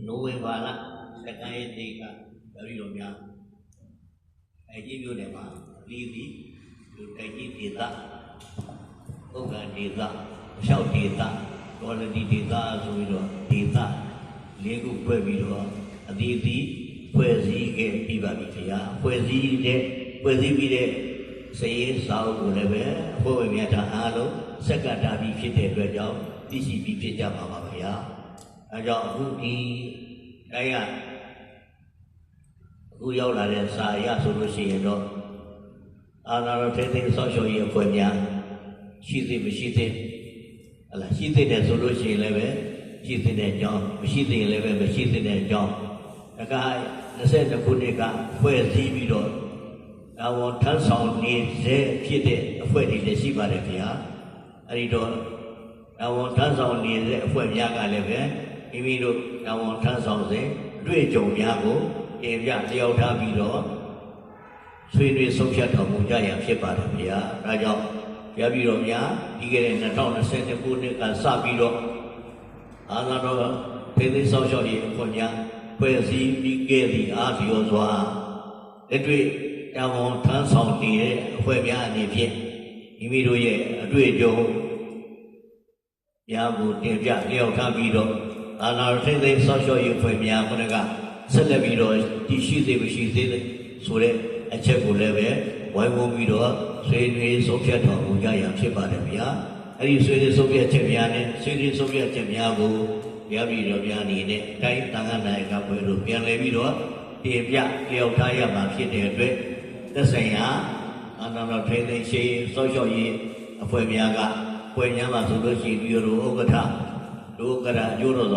နိုဝင်ဘာလစက္ကန့်ရဲ့နေ့ကပြည်တော်များအကြီးမျိုးတွေမှာလီးပြီးလူတိုက်ကြီးဒေသဥက္ကဋ္ဌဒေသရှောက်ဒေသတော်လတိဒေသဆိုပြီးတော့ဒေသ၄ခုဖွဲ့ပြီးတော့အသီးသီးဖွဲ့စည်းခဲ့ပြီးပါပြီခင်ဗျာဖွဲ့စည်းပြီးတဲ့စည်ရေးစာအုပ်ကိုလည်းပဲအဖွဲ့ဝင်များအားလုံးစက္ကန့်တာပြီးဖြစ်တဲ့အတွက်ကြောင့်သိရှိပြီးဖြစ်ကြပါပါခင်ဗျာအဲကြောင့်အခုဒီတိုင်းကအခုရောက်လာတဲ့စာရဆိုလို့ရှိရင်တော့အာနာတော်ထိသိဆောက်ရှောက်ရေးအဖွဲ့များရှိသေးမရှိသေးဟလာရှိသေးတယ်ဆိုလို့ရှိရင်လည်းပဲရှိသေးတဲ့အကြောင်းမရှိသေးရင်လည်းပဲမရှိသေးတဲ့အကြောင်းဒါက22ခုနှစ်ကဖွဲ့စည်းပြီးတော့တာဝန်ထမ်းဆောင်နေစေဖြစ်တဲ့အဖွဲ့တွေလည်းရှိပါတယ်ခင်ဗျာအဲဒီတော့တာဝန်ထမ်းဆောင်နေတဲ့အဖွဲ့များကလည်းပဲမိမိတို့တာဝန်ထမ်းဆောင်စဉ်အတွေ့အကြုံများကိုတင်ပြလျှောက်ထားပြီးတော့ဆွေးနွေးဆုံးဖြတ်တော်မူကြရဖြစ်ပါတယ်ခင်ဗျာဒါကြောင့်ရပြီးတော့များပြီးခဲ့တဲ့2022ခုနှစ်ကစပြီးတော့အာနာတော်ထိသိဆောက်ရှောက်ရေးအဖွဲ့များဖွဲ့စည်းပြီးခဲ့သည့်အားလျော်စွာလက်တွေ့တာဝန်ထမ်းဆောင်နေတဲ့အဖွဲ့များအနေဖြင့်မိမိတို့ရဲ့အတွေ့အကြုံများကိုတင်ပြလျှောက်ထားပြီးတော့အာနာတော်ထိသိဆောက်ရှောက်ရေးအဖွဲ့များခုနကဆက်လက်ပြီးတော့တည်ရှိသေးမရှိသေးဆိုတဲ့အချက်ကိုလည်းပဲဝိုင်းဝန်းပြီးတော့ဆွေးနွေးဆုံးဖြတ်တော်မူကြရဖြစ်ပါတယ်ဗျာအဲဒီဆွေးနွေးဆုံးဖြတ်ချက်များနဲ့ဆွေးနွေးဆုံးဖြတ်ချက်များကိုရပြီးတော့များနေတဲ့တိုင်းတန်ခါနိုင်ကပွဲတို့ပြန်လည်ပြီးတော့တင်ပြလျှောက်ထားရမှာဖြစ်တဲ့အတွက်သက်ဆိုင်ရာအာဏာတော်ထိန်းသိမ်းရေးစောင့်ရှောက်ရေးအဖွဲ့များကပွဲများမှာဆိုလို့ရှိရင်ပြီးတော့ဥက္ကဋ္ဌဒုဥက္ကဋ္ဌအကျိုးတော်